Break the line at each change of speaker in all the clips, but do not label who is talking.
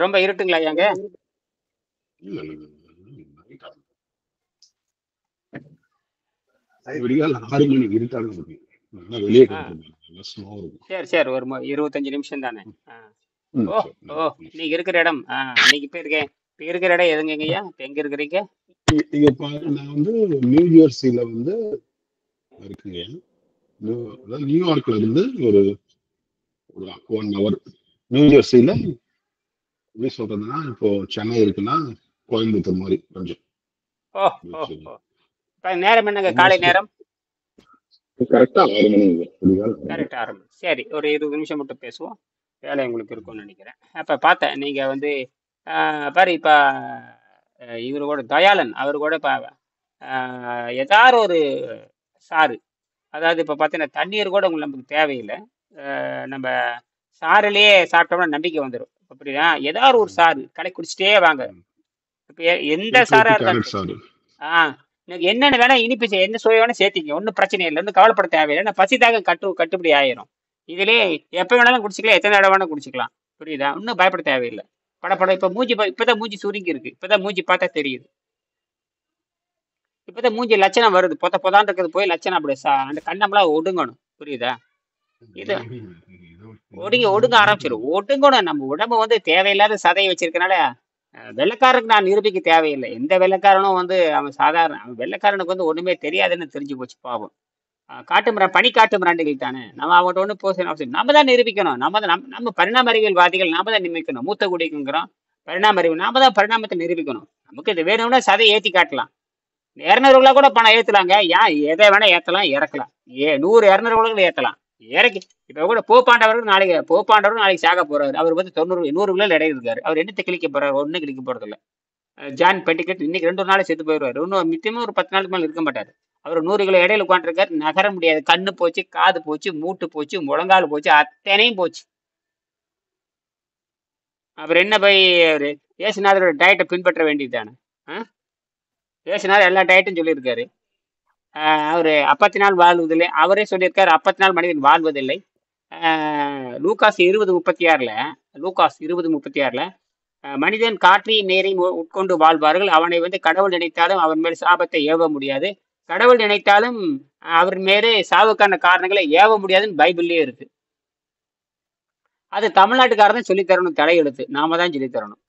ரொம்ப இருட்டுங்களா ஐயாங்க?
இல்ல இல்ல night விடிகால 6 மணி இருட்டாக இருக்கு. நான் வெளியே
ஆ
கிடக்குறேன், நல்லா ஸ்னோ இருக்கும்.
சரி சரி, ஒரு 25 நிமிஷம் தானே. ஆ. ஓ
சரி
ஓ,
நன்றி.
நீங்க இருக்கிற இடம், இன்னைக்கு போயிருக்கேன். இப்போ இருக்கிற இடம் எதுங்க ஐயா? இப்போ எங்க இருக்கிறீங்க?
இங்க பாரு, நான் வந்து நியூ ஜெர்சில வந்து இருக்குங்க. அதாவது நியூயார்க்ல இருந்து ஒரு ஒரு 1 ஹவர். நியூ ஜெர்சில எப்படி சொல்றதுன்னா, இப்போ சென்னை இருக்குன்னா கோயம்புத்தூர் மாதிரி கொஞ்சம்
ஓ ஓ ஓ. இப்போ நேரம் என்னங்க, காலை
ஆல்மோஸ்ட்
நேரம்?
கரெக்டா 6 மணி விடிகால 6 மணி.
கரெக்டாக ஆரம்பம். சரி, ஒரு 20 நிமிஷம் மட்டும் பேசுவோம். வேலை உங்களுக்கு இருக்கும்னு நினைக்கிறேன். அப்போ பார்த்தேன் நீங்கள் வந்து பாரு இப்போ இவரு கூட தயாளன் அவர் கூட இப்போ ஏதாவது ஒரு சாறு, அதாவது இப்போ பார்த்தீங்கன்னா தண்ணீர் கூட உங்களுக்கு நமக்கு தேவையில்லை. நம்ம சாறுலேயே சாப்பிட்டோம்னா நம்பிக்கை வந்துடும். அப்படின்னா ஏதாவது ஒரு சாறு கடை குடிச்சிட்டே வாங்க. இப்போ எந்த சாரா
பீட்ரூட்
இருந்தாலும்
கேரட்
சரி.
சாறு.
ஆ எனக்கு என்னென்ன வேணா இனிப்பு என்ன சுவை வேணா சேர்த்திங்க, ஒன்றும் பிரச்சனை இல்லை, ஒன்றும் கவலைப்பட தேவையில்லை. நான் பசி தாகம் கட்டுப்படி ஆயிரும். இதுலயே எப்போ வேணாலும் குடிச்சிக்கலாம், எத்தனை இடம் வேணாலும் குடிச்சிக்கலாம். புரியுதா? ஒன்றும் பயப்பட தேவையில்லை. படப்படம் இப்போ இப்போதான் மூஞ்சி சுருங்கி இருக்கு, இப்போதான் மூஞ்சி பார்த்தா தெரியுது. இப்போதான் மூஞ்சி லட்சணம் வருது, பொதான்னு இருக்கிறது போய் லட்சணம் அப்படி அந்த கண்ணம்லாம் ஒடுங்கணும். புரியுதா? இது ஒடுங்க ஆரம்பிச்சிடும், ஒடுங்கணும். நம்ம உடம்பு வந்து தேவையில்லாத சதையை வச்சிருக்கனால வெள்ளைக்காரனுக்கு நான் நிரூபிக்க தேவையில்லை. எந்த வெள்ளைக்காரனும் வந்து அவன் சாதாரண, அவன் வெள்ளைக்காரனுக்கு வந்து ஒண்ணுமே தெரியாதுன்னு தெரிஞ்சு போச்சு பாவம். பனி காட்டு மிராண்டிகள் தானே. நம்ம அவங்கள்ட்ட ஒண்ணு போக அவசியம், நம்ம தான் நிரூபிக்கணும். நம்ம தான் நம்ம பரிணாம அறிவியல்வாதிகள், நாம தான் நிரூபிக்கணும். மூத்த குடிக்குங்கிறோம் பரிணாம அறிவு, நாம தான் பரிணாமத்தை நிரூபிக்கணும். நமக்கு இது வேணும்னா சதையை ஏத்தி காட்டலாம். 200 கூட பணம் ஏத்தலாங்க. ஏன் எதை வேணா ஏத்தலாம், இறக்கலாம். 100 200 ஏத்தலாம், இறக்கி. இப்ப கூட போப்பாண்டவரும் நாளைக்கு சாக போறாரு. அவர் வந்து 100 இடையே இருக்காரு. அவர் என்னத்தை கிழிக்க போறாரு? ஒன்னும் கிழிக்க போறது இல்ல. ஜான் பெண்டிகட் இன்னைக்கு 2 நாள் செத்து போயிடுவாரு. இன்னும் மித்தமே ஒரு 10 நாளுக்கு மேல இருக்க மாட்டாரு. அவர் 100 கிலோ இடையில உட்காந்துருக்காரு, நகர முடியாது. கண்ணு போச்சு, காது போச்சு, மூட்டு போச்சு, முழங்கால் போச்சு, அத்தனையும் போச்சு. அவர் என்ன போய் ஏசுநாதரோட டயட்டை பின்பற்ற வேண்டியதுதானே? ஏசுநாதர் எல்லா டயட்டும் சொல்லியிருக்காரு. அவர் 50 நாள் வாழ்வதில்லை, அவரே சொல்லியிருக்காரு 50 நாள் மனிதன் வாழ்வதில்லை. லூகாஸ் 20:36 மனிதன் காற்றையும் நீரையும் உட்கொண்டு வாழ்வார்கள். அவனை வந்து கடவுள் நினைத்தாலும் அவன் மேல் சாபத்தை ஏவ முடியாது, கடவுள் நினைத்தாலும் அவர் மேலே சாவுக்கான காரணங்களை ஏவ முடியாதுன்னு பைபிள்லயே இருக்கு. அது தமிழ்நாட்டுக்காரதான் சொல்லி தரணும், தலையெழுத்து நாம தான் சொல்லி தரணும்.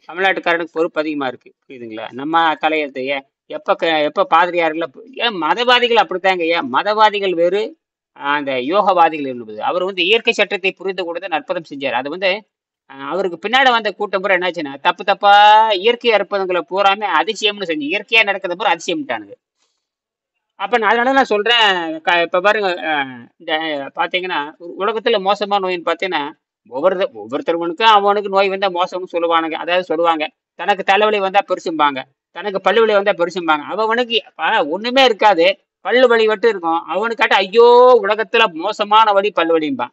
தமிழ்நாட்டுக்காரனுக்கு பொறுப்பு அதிகமா இருக்கு, புரியுதுங்களா? நம்ம தலையெழுத்து எப்ப பாதிரியார்கள் ஏன் மதவாதிகள் அப்படித்தாங்க. ஏன் மதவாதிகள் வேறு, அந்த யோகவாதிகள் என்பது. அவர் வந்து இயற்கை சட்டத்தை புரிந்து கொடுத்து அற்புதம் செஞ்சார். அது வந்து அவருக்கு பின்னாடி வந்த கூட்டம் பூரா என்னாச்சுன்னா தப்பா இயற்கை அற்புதங்களை பூராமே அதிசயம்னு செஞ்சு இயற்கையா நடக்கிறத பூரா அதிசயம்ட்டானுங்க. அப்ப நான் அதனால நான் சொல்றேன், இப்ப பாருங்க, இந்த பாத்தீங்கன்னா உலகத்துல மோசமான நோயின்னு பாத்தீங்கன்னா ஒவ்வொருத்தருவனுக்கும் அவனுக்கு நோய் வந்தா மோசம்னு சொல்லுவானுங்க. அதாவது சொல்லுவாங்க, தனக்கு தலைவலி வந்தா பெருசும்பாங்க, தனக்கு பல்லு வலி வந்தா பெருசும்பாங்க. அவனுக்கு ஒண்ணுமே இருக்காது, பல்லு வலி மட்டும் இருக்கும். அவனுக்காட்ட ஐயோ உலகத்துல மோசமான வலி பல்லு வலிம்பான்.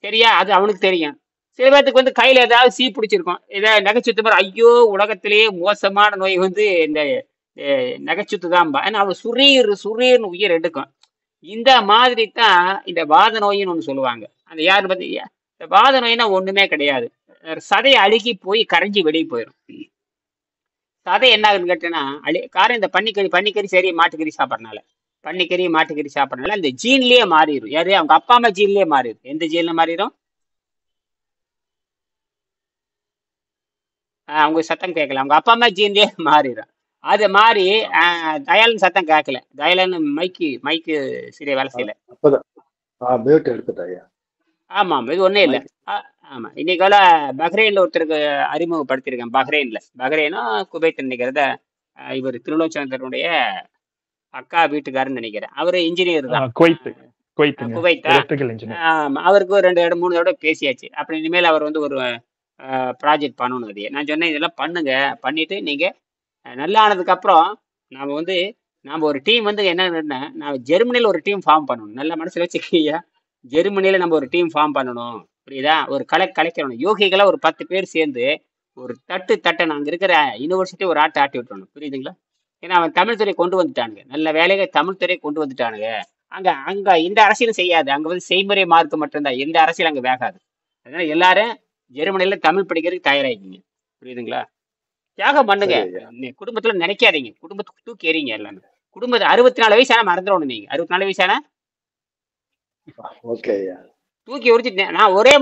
சரியா? அது அவனுக்கு தெரியும். சில பேர்த்துக்கு வந்து கையில ஏதாவது சீ பிடிச்சிருக்கும், ஏதாவது நகைச்சுத்து மாதிரி, ஐயோ உலகத்திலேயே மோசமான நோய் வந்து இந்த நகைச்சுத்து தான்பா. ஏன்னா அவன் சுரீர்னு உயிர் எடுக்கும். இந்த மாதிரி தான் இந்த வாத நோயின்னு ஒண்ணு சொல்லுவாங்க. அந்த யாரு பத்தி, இந்த வாத நோயினா ஒண்ணுமே கிடையாது, சதை அழுகி போய் கரைஞ்சி வெளியே போயிடும். சதை என்ன ஆகுதுன்னு கேட்டேன்னா காரணம் இந்த பன்னிக்கறி சரி மாட்டுக்கறி சாப்பிட்றனால, பன்னிக்கறி மாட்டுக்கறி சாப்பிட்றனால இந்த ஜீன்லயே மாறிடும். யாரு? அவங்க அப்பா அம்மா ஜீன்லயே மாறிடும். எந்த ஜீன்ல மாறிடும்? அவங்க சத்தம் கேட்கல, அவங்க அப்பா அம்மா ஜீன்லயே மாறிடும். அது மாதிரி தயாளன் சத்தம் கேட்கல, தயாளன் மைக்கு சரியா வேலை செய்யல. ஆமா ஆமா, இது ஒண்ணும் இல்லை. ஆமா, இன்னைக்கு பஹ்ரைன்ல ஒருத்தருக்கு அறிமுகப்படுத்திருக்கேன். பஹ்ரைனும் குவைத் நினைக்கிறத. இவர் திருலோச்சந்திரனுடைய அக்கா வீட்டுக்காரன்னு நினைக்கிறேன். அவரு இன்ஜினியர் தான், குவைத்தா. அவருக்கு 2-3 தடவை பேசியாச்சு. அப்படி இனிமேல் அவர் வந்து ஒரு ப்ராஜெக்ட் பண்ணணும். அதையே நான் சொன்னேன், இதெல்லாம் பண்ணுங்க, பண்ணிட்டு நீங்க நல்லா ஆனதுக்கு அப்புறம் நாம ஒரு டீம் வந்து என்னன்னா, நான் ஜெர்மனியில ஒரு டீம் ஃபார்ம் பண்ணணும். நல்ல மனசுல வச்சுக்கீங்க, ஜெர்மனியில நம்ம ஒரு டீம் ஃபார்ம் பண்ணணும். புரியுதா? ஒரு கலைக்கணும். யோகிகளை ஒரு 10 பேர் சேர்ந்து ஒரு தட்டணும். அங்க இருக்கிற யூனிவர்சிட்டி ஒரு ஆட்டி விட்டுறணும். புரியுதுங்களா? ஏன்னா அவன் தமிழ் துறை கொண்டு வந்துட்டானுங்க, நல்ல வேலையை தமிழ் துறை கொண்டு வந்துட்டானுங்க. அங்க இந்த அரசியலும் செய்யாது, அங்க வந்து செய்முறை மார்க்கு மட்டும்தான், எந்த அரசியல் அங்க வேகாது. அதனால எல்லாரும் ஜெர்மனில தமிழ் படிக்கிறதுக்கு தயாராகிக்கிங்க. புரியுதுங்களா? தியாகம் பண்ணுங்க.
சரி ஐயா.
குடும்பத்துல நினைக்காதீங்க, குடும்பத்துக்கு தூக்கி எறிங்க எல்லாமே. குடும்பத்தை 64 வயசான மறந்துடணும். நீங்க 64 வயசான
ஓகே ஐயா.
தூக்கி உரிச்சிட்டு நான் ஒரே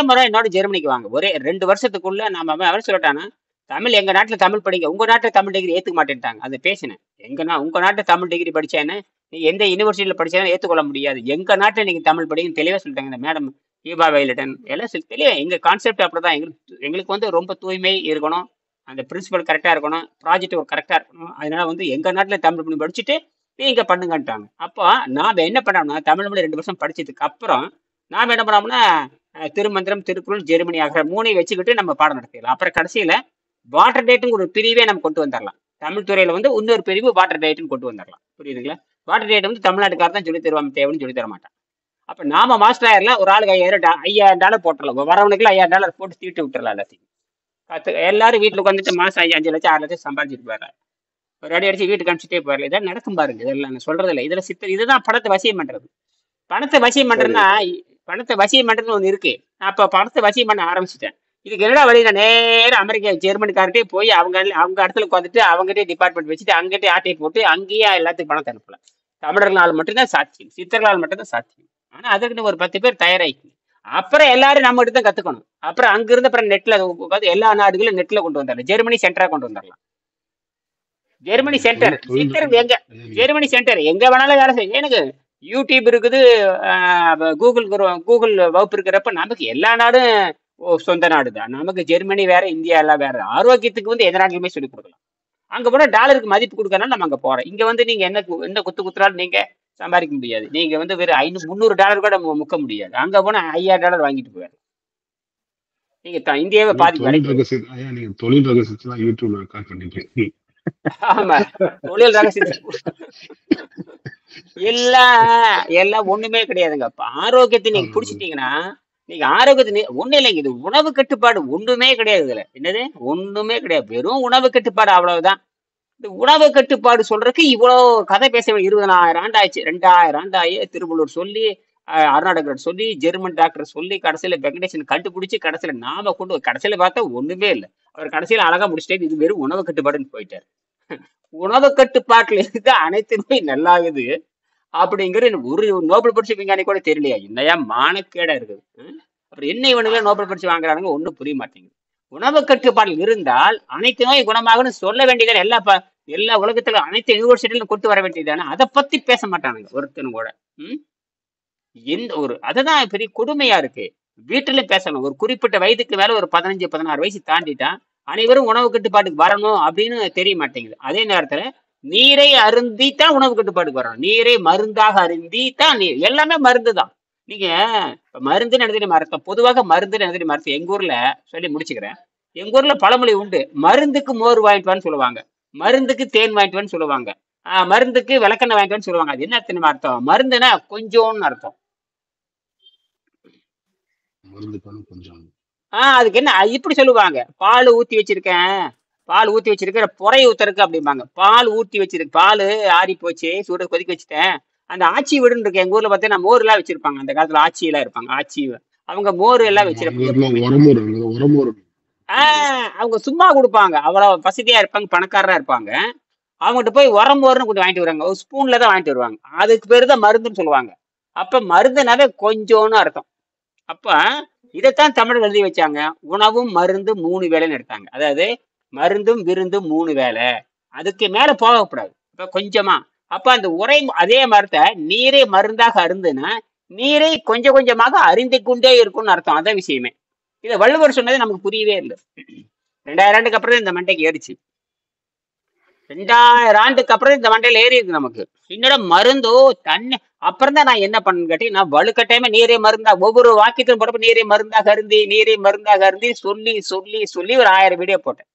முறை என்னோட ஜெர்மனிக்கு வாங்க. ஒரே 2 வருஷத்துக்குள்ள நம்ம அவன் சொல்லிட்டானா, தமிழ் எங்க நாட்டுல தமிழ் படிங்க, உங்க நாட்டுல தமிழ் டிகிரி ஏத்துக்க மாட்டேன்ட்டாங்க. அதை பேசினேன். உங்க நாட்டுல தமிழ் டிகிரி படிச்சேன்னு நீ எந்த யூனிவர்சிட்டியில படிச்சாலும் ஏத்துக்கொள்ள முடியாது. எங்க நாட்டுல நீங்க தமிழ் படிங்க தெளிவா சொல்லிட்டாங்க இந்த மேடம் ஈபா வைலட்டன் எல்லாம் தெளிவா. எங்க கான்செப்ட் அப்படிதான். எங்களுக்கு வந்து ரொம்ப தூய்மை இருக்கணும், அந்த பிரின்சிபல் கரெக்டா இருக்கணும், ப்ராஜெக்ட் ஒரு கரெக்டா இருக்கணும். அதனால வந்து எங்க நாட்டுல தமிழ் பண்ணி படிச்சுட்டு நீங்க பண்ணுங்கன்ட்டாங்க. அப்போ நாம என்ன பண்ணோம்னா, தமிழ் மொழி 2 வருஷம் படிச்சதுக்கு அப்புறம் நாம என்ன பண்ணோம்னா, திருமந்திரம், திருக்குறள், ஜெர்மனி ஆகிற 3ஐயும் வச்சுக்கிட்டு நம்ம பாடம் நடத்திடலாம். அப்புறம் கடைசியில வாட்டர் டேட்டுன்னு ஒரு பிரிவே நம்ம கொண்டு வந்துடலாம். தமிழ் துறையில வந்து இன்னொரு பிரிவு வாட்டர் டேட்டுன்னு கொண்டு வந்துடலாம். புரியுதுங்களா? வாட்டர் டேட் வந்து தமிழ்நாட்டுக்கார தான் சொல்லி தருவாங்க, தேவைன்னு சொல்லி தர மாட்டான். அப்ப நாம மாஸ்டர் ஆயிரலாம். ஒரு ஆளுக்கு $5000 போட்டுடலாம். வரவனுக்கு $5000 போட்டு தீட்டு விட்டுறலாம் எல்லாத்தையும். எல்லாரும் வீட்டுல உட்காந்துட்டு மாசம் 5 லட்சம் 6 லட்சம் சம்பாதிச்சுட்டு போயிடலாம். ஒரு அடி அடிச்சு வீட்டுக்கு அனுப்பிச்சுட்டே போயிடலாம். இதெல்லாம் நடக்கும் பாருங்க. இதெல்லாம் நான் சொல்றது இல்லை. இதுல இதுதான் பணத்தை வசியம் பண்றது. பணத்தை வசியம் பண்றதுன்னா, பணத்தை வசியம் பண்றதுன்னு ஒண்ணு இருக்கு. நான் அப்ப பணத்தை வசியம் பண்ண ஆரம்பிச்சிட்டேன். இதுக்கு என்னடா வழி? நான் நேரம் அமெரிக்கா ஜெர்மனிக்கார்ட்டே போய் அவங்க இடத்துல உட்காந்துட்டு அவங்ககிட்டே டிபார்ட்மெண்ட் வச்சுட்டு அங்கிட்டே ஆட்டையை போட்டு அங்கேயே எல்லாத்துக்கும் பணத்தை அனுப்பலாம். தமிழர்களால் மட்டும்தான் சாத்தியம், சித்தர்களால் மட்டும்தான் சாத்தியம். ஆனா அதுக்குன்னு ஒரு 10 பேர் தயாராகிக்கணும். அப்புறம் எல்லாரும் நம்ம கிட்ட தான் கத்துக்கணும். அப்புறம் அங்கிருந்து அப்புறம் நெட்ல உட்காந்து எல்லா நாடுகளும் நெட்ல கொண்டு வந்துடலாம். ஜெர்மனி சென்டரா கொண்டு வந்துடலாம். ஜெர்மனி சென்டர் எங்க? ஜெர்மனி சென்டர் எங்க வேணாலும் வேலை செய்யும். எனக்கு யூடியூப் இருக்குது, கூகுள் வகுப்பு இருக்கிறப்ப நமக்கு எல்லா நாடும் சொந்த நாடு தான். நமக்கு ஜெர்மனி வேற, இந்தியா எல்லாம் வேற. ஆரோக்கியத்துக்கு வந்து எந்த நாட்டிலுமே சொல்லிக் கொடுக்கலாம். அங்க போனா டாலருக்கு மதிப்பு கொடுக்கறனால நம்ம அங்க போறோம். இங்க வந்து நீங்க என்ன குத்துறாலும் நீங்க சம்பாதிக்க முடியாது. நீங்க வந்து வெறும் $300 கூட முக்க முடியாது. அங்க போனா $5000 வாங்கிட்டு போவாரு. நீங்க இந்தியாவே பாதி
நீங்க தொழில் ரகசியத்துல யூடியூப்ல ரெக்கார்ட் பண்ணிட்டு.
ஆமா, தொழில் ரகசியத்தை எல்லாம் ஒண்ணுமே கிடையாதுங்க. ஆரோக்கியத்தை நீங்க புடிச்சிட்டீங்கன்னா, நீங்க ஆரோக்கியத்தை ஒண்ணு இல்லைங்க. இது உணவு கட்டுப்பாடு ஒண்ணுமே கிடையாது. இதுல என்னது ஒண்ணுமே கிடையாது. வெறும் உணவு கட்டுப்பாடு, அவ்வளவுதான். இந்த உணவு கட்டுப்பாடு சொல்றதுக்கு இவ்வளவு கதை பேச 20,000 ஆண்டு ஆயிடுச்சு. 2000 ஆண்டு ஆகி திருவள்ளுவர் சொல்லி, அருணாடகர் சொல்லி, ஜெர்மன் டாக்டர் சொல்லி, கடைசியில வெங்கடேசன் கண்டுபிடிச்சு, கடைசியில நாம கொண்டு கடைசியில பார்த்தா ஒண்ணுமே இல்லை. அவர் கடைசியில அழகா முடிச்சுட்டே இது வெறும் உணவு கட்டுப்பாடுன்னு போயிட்டாரு. உணவு கட்டுப்பாட்டுல இருந்து அனைத்துமே நல்லாகுது அப்படிங்கிற ஒரு நோபல் பரிசு விஞ்ஞானி கூட தெரியலையா? என்னையா மானக்கேடா இருக்குது. அப்புறம் என்ன இவனுங்க நோபல் பரிசு வாங்குறானுங்க ஒன்றும் புரிய மாட்டேங்குது. உணவு கட்டுப்பாடு இருந்தால் அனைத்து நோய் குணமாகனு சொல்ல வேண்டியதானே? எல்லா உலகத்துல அனைத்து யூனிவர்சிட்டியிலும் கொண்டு வர வேண்டியதானே? அதை பத்தி பேச மாட்டானுங்க ஒருத்தனும் கூட. அதுதான் பெரிய கொடுமையா இருக்கு. வீட்டுல பேசணும். ஒரு குறிப்பிட்ட வயதுக்கு மேல ஒரு 15-16 வயசு தாண்டிட்டா அனைவரும் உணவு கட்டுப்பாட்டுக்கு வரணும் அப்படின்னு தெரிய மாட்டேங்குது. அதே நேரத்துல நீரை அருந்தித்தான் உணவு கட்டுப்பாட்டுக்கு வரணும். நீரை மருந்தாக அருந்தித்தான் நீர். எல்லாமே மருந்து தான். நீங்க மருந்துன்னு எழுதி அர்த்தம். பொதுவாக மருந்துன்னு எழுதி அர்த்தம். எங்க ஊர்ல சொல்லி முடிச்சுக்கிறேன். எங்க ஊர்ல பழமொழி உண்டு. மருந்துக்கு மோர் வாங்கிட்டுவான்னு சொல்லுவாங்க, மருந்துக்கு தேன் வாங்கிட்டுவான்னு சொல்லுவாங்க, மருந்துக்கு விளக்கெண்ணெய் வாங்கிட்டுவான்னு சொல்லுவாங்க. அது என்ன தெரியுமா அர்த்தம்? மருந்துன்னா கொஞ்சோன்னு அர்த்தம். அதுக்கு என்ன இப்படி சொல்லுவாங்க? பால் ஊத்தி வச்சிருக்கேன் பொறை ஊத்துறதுக்கு அப்படிம்பாங்க. பால் ஊத்தி வச்சிருக்கு, பால் ஆறி போச்சு, சூட கொதிக்க வச்சுட்டேன். அந்த ஆச்சி வீடுன்னு இருக்கு எங்க ஊர்ல பார்த்தீங்கன்னா, மோர் எல்லாம் வச்சிருப்பாங்க. அந்த காலத்துல ஆச்சி எல்லாம் இருப்பாங்க. ஆச்சி அவங்க மோர் எல்லாம் வச்சிருப்பாங்க. அவங்க சும்மா கொடுப்பாங்க. அவ்வளவு வசதியா இருப்பாங்க, பணக்காரரா இருப்பாங்க. அவங்ககிட்ட போய் உரமோர்னு கொஞ்சம் வாங்கிட்டு வருவாங்க. ஒரு ஸ்பூன்ல தான் வாங்கிட்டு வருவாங்க. அதுக்கு பேரு தான் மருந்துன்னு சொல்லுவாங்க. அப்ப மருந்துனாவே கொஞ்சோன்னு அர்த்தம். அப்ப இதைத்தான் தமிழ் எழுதி வச்சாங்க. உணவும் மருந்து 3 வேலைன்னு எடுத்தாங்க. அதாவது மருந்தும் விருந்தும் 3 வேலை, அதுக்கு மேல போகக்கூடாது. இப்ப கொஞ்சமா. அப்ப அந்த உரை அதே மரத்தை நீரை மருந்தாக அருந்துனா நீரை கொஞ்சம் கொஞ்சமாக அறிந்து கொண்டே இருக்கும்னு அர்த்தம். அதான் விஷயமே. இதை வள்ளுவர் சொன்னது நமக்கு புரியவே இல்லை. 2000 ஆண்டுக்கு அப்புறம் இந்த மண்டைக்கு ஏறிச்சு. 2000 ஆண்டுக்கு அப்புறம் இந்த மண்டையில ஏறி இருக்கு நமக்கு. என்னோட மருந்தோ தண்ணி. அப்புறம் தான் நான் என்ன பண்ணு கேட்டி, நான் வலுக்கட்டாயமா நீரே மருந்தா ஒவ்வொரு வாக்கியத்திலும் போட்டப்ப நீரே மருந்தாக அருந்தி சொல்லி ஒரு 1000 வீடியோ போட்டேன்.